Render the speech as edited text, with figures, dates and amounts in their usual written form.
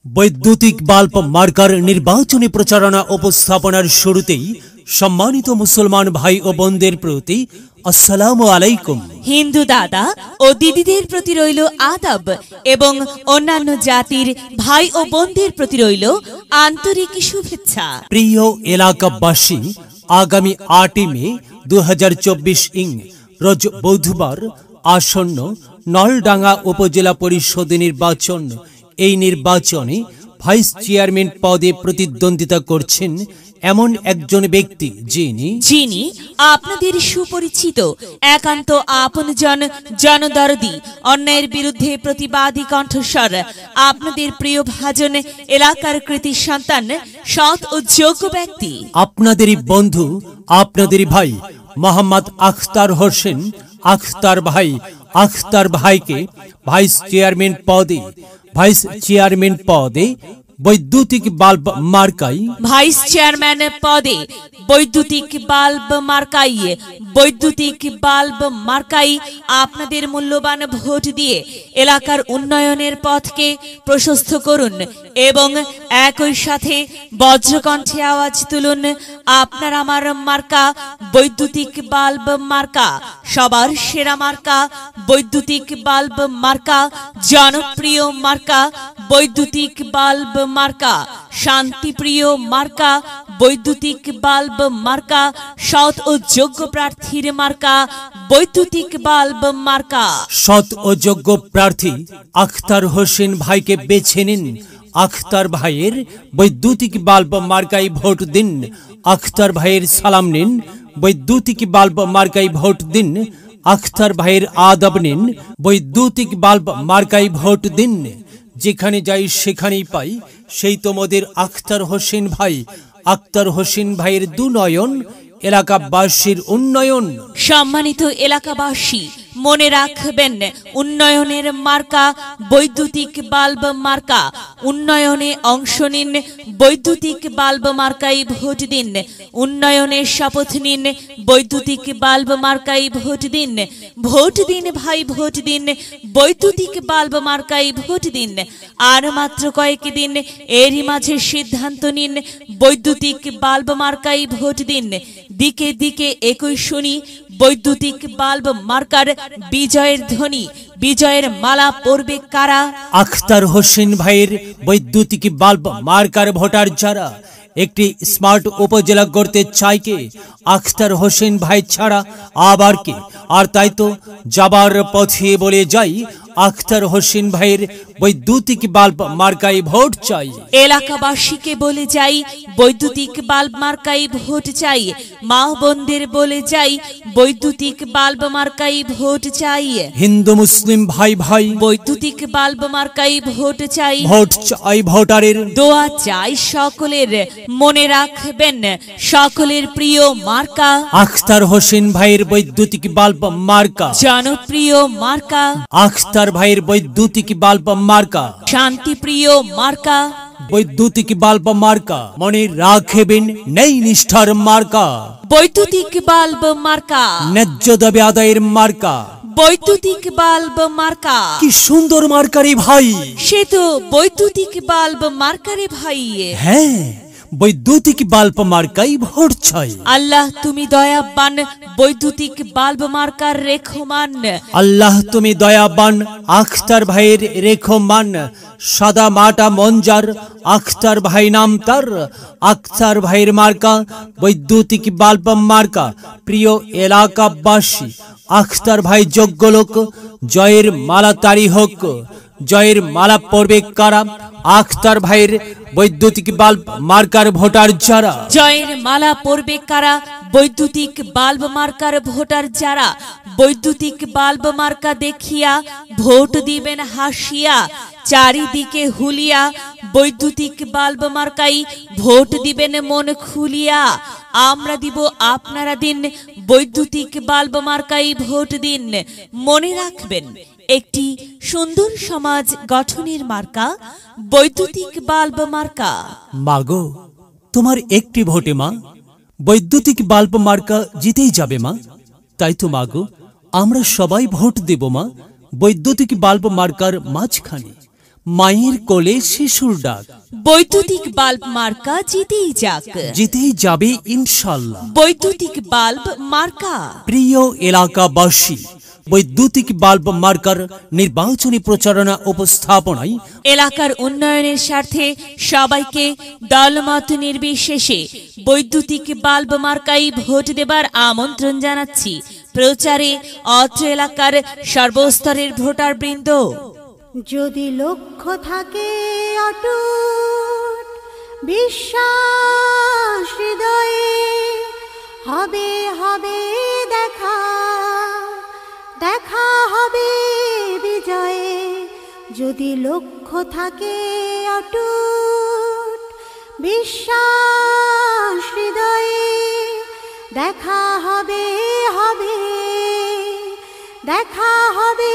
বৈদ্যুতিক bulb marker নির্বাচনী প্রচারণা উপস্থাপনার শুরুতেই সম্মানিত মুসলমান ভাই ও বোনদের প্রতি আসসালামু আলাইকুম। হিন্দু দাদা ও দিদিদের প্রতি রইল আদাব এবং অন্যান্য জাতির ভাই ও বোনদের প্রতি রইল আন্তরিক শুভেচ্ছা। প্রিয় এলাকাবাসী, আগামী 8 মে 2024 রোজ বুধবার আসন্ন নলডাঙ্গা উপজেলা পরিষদ নির্বাচন। এই নির্বাচনে ভাইস চেয়ারম্যান পদে প্রতিদ্বন্দ্বিতা করছেন এমন একজন ব্যক্তি যিনি আপনাদের সুপরিচিত, একান্ত আপনজন, জনদরদি, অন্যায়ের বিরুদ্ধে প্রতিবাদী কণ্ঠস্বর, আপনাদের প্রিয় ভাজন, এলাকার কৃতি সন্তান, সৎ ও যোগ্য ব্যক্তি, আপনাদেরই বন্ধু, আপনাদেরই ভাই মোহাম্মদ আখতার হোসেন আখতার ভাইকে ভাইস চেয়ারম্যান পদে বৈদ্যুতিক বাল্ব মার্কাই আপনাদের মূল্যবান ভোট দিয়ে এলাকার উন্নয়নের পথকে প্রশস্ত করুন এবং একই সাথে বজ্রকণ্ঠে আওয়াজ তুলুন, আপনার আমার মার্কা বৈদ্যুতিক বাল্ব মার্কা, সবার সেরা মার্কা বৈদ্যুতিক বাল্ব মার্কা, জনপ্রিয় মার্কা বৈদ্যুতিক বাল্ব মার্কা, শান্তিপ্রিয় মার্কা বৈদ্যুতিক বাল্ব মার্কা, সৎ ও যোগ্য প্রার্থীর মার্কা বৈদ্যুতিক বাল্ব মার্কা। সৎ ও যোগ্য প্রার্থী আখতার হোসেন ভাইকে বেছে নিন। আখতার ভাইয়ের বৈদ্যুতিক বাল্ব মার্কায় ভোট দিন। আখতার ভাইয়ের সালাম নিন, বৈদ্যুতিক বাল্ব মার্কায় ভোট দিন। আখতার ভাইয়ের আদব নিন, বৈদ্যুতিক বাল্ব মার্কায় ভোট দিন। যেখানে যাই সেখানেই পাই সেই তোমাদের আখতার হোসেন ভাই। আখতার হোসেন ভাইয়ের দুনয়ন, এলাকাবাসীর উন্নয়ন। সম্মানিত এলাকাবাসী, মনে রাখবেন, উন্নয়নের মার্কা বৈদ্যুতিক বাল্ব মার্কা। উন্নয়নে অংশ নিন, বৈদ্যুতিক বাল্ব মার্কাই ভোট দিন। উন্নয়নের শপথ নিন, বৈদ্যুতিক বাল্ব মার্কাই ভোট দিন। ভোট দিন ভাই, ভোট দিন, বৈদ্যুতিক বাল্ব মার্কাই ভোট দিন। আর মাত্র কয়েক দিন, এরই মাঝে সিদ্ধান্ত নিন, বৈদ্যুতিক বাল্ব মার্কাই ভোট দিন। দিকে দিকে একই শুনি, বৈদ্যুতিক বাল্ব মার্কার বিজয়ের ধ্বনি। বিজয়ের মালা পরবে কারা? আখতার হোসেন ভাইয়ের বৈদ্যুতিক বাল্ব মার্কার ভোটার যারা একটি স্মার্ট উপজেলা গড়তে চায় কে? আখতার হোসেন ভাই ছাড়া আবার কে? আর তাই তো যাবার পথে বলে যাই, আখতার হোসেন ভাইয়ের বৈদ্যুতিক বাল্ব মার্কাই ভোট চাই। এলাকাবাসীকে বলে যাই, বৈদ্যুতিক বাল্ব মার্কাই ভোট চাই। মা বোনদের বলে যাই, বৈদ্যুতিক বাল্ব মার্কাই ভোট চাই। হিন্দু মুসলিম ভাই বৈদ্যুতিক বাল্ব মার্কাই ভোট চাই। ভোট চাই ভোটারের, দোয়া চাই সকলের। মনে রাখবেন, সকলের প্রিয় মার্কা আখতার হোসেন ভাইয়ের বৈদ্যুতিক বাল্ব মার্কা, জনপ্রিয় মার্কা আখতার ভাইয়ের বৈদ্যুতিক বাল্ব মার্কা, শান্তিপ্রিয় মার্কা বৈদ্যুতিক বাল্ব মার্কা। মনে রাখবেন, নেই নিষ্ঠার মার্কা বৈদ্যুতিক বাল্ব মার্কা, ন্যায্য দাবি আদায়ের মার্কা বৈদ্যুতিক বাল্ব মার্কা। কি সুন্দর মার্কারে ভাই! সে তো বৈদ্যুতিক বাল্ব মার্কারে ভাই। হ্যাঁ, বৈদ্যুতিক বাল্ব মার্কাই ভোট চাই। আল্লাহ তুমি দয়াবান, বৈদ্যুতিক বাল্ব মার্কার রেখমান। আল্লাহ তুমি দয়াবান, আখতার ভাইয়ের রেখমান। সাদা মাটা মঞ্জার, আখতার ভাই নাম তার। আখতার ভাইয়ের মার্কা বৈদ্যুতিক বাল্ব মার্কা। প্রিয় এলাকাবাসী, আখতার ভাই যোগ্য লোক, জয়ের মালা তারি হোক। জয়ের মালা পড়বে কারা? আখতার ভাইয়ের বৈদ্যুতিক বাল্ব মার্কার ভোটার যারা। জয়ের মালা পড়বে কারা? বৈদ্যুতিক বাল্ব মার্কার ভোটার যারা। বৈদ্যুতিক বাল্ব মার্কা দেখিয়া ভোট দিবেন হাসিয়া, চারিদিকে হুলিয়া। বৈদ্যুতিক বাল্ব মার্কাই ভোট দিবেন মন খুলিয়া। আমরা দিব, আপনারা দিন, বৈদ্যুতিক বাল্ব মার্কাই ভোট দিন। মনে রাখবেন, একটি সুন্দর সমাজ গঠনের মার্কা বৈদ্যুতিক বাল্ব মার্কা। মাগো, তোমার একটি ভোটে মা বৈদ্যুতিক বাল্ব মার্কা জিতেই যাবে মা। তাই তো মাগো, আমরা সবাই ভোট দেব মা বৈদ্যুতিক বাল্ব মার্কার মাঝখানে। মায়ের কোলে শিশুর ডাক। বৈদ্যুতিক বাল্ব মার্কা জিতেই যাক, জিতেই যাবে ইনশাল্লাহ। বৈদ্যুতিক বাল্ব মার্কা। প্রিয় এলাকাবাসী, বৈদ্যুতিক বাল্ব মার্কার নির্বাচনী প্রচারণা উপস্থাপনায় এলাকার উন্নয়নের স্বার্থে সবাইকে দলমত নির্বিশেষে বৈদ্যুতিক বাল্ব মার্কাই ভোট দেবার আমন্ত্রণ জানাচ্ছি। প্রচারে অত্র এলাকার সর্বস্তরের ভোটার বৃন্দ। যদি লক্ষ্য থাকে অটুট বিশ্বাস হৃদয়ে, হবে হবে দেখা, দেখা হবে বিজয়ে। যদি লক্ষ্য থাকে অটুট বিশ্বাস হৃদয়ে, দেখা হবে হবে, দেখা হবে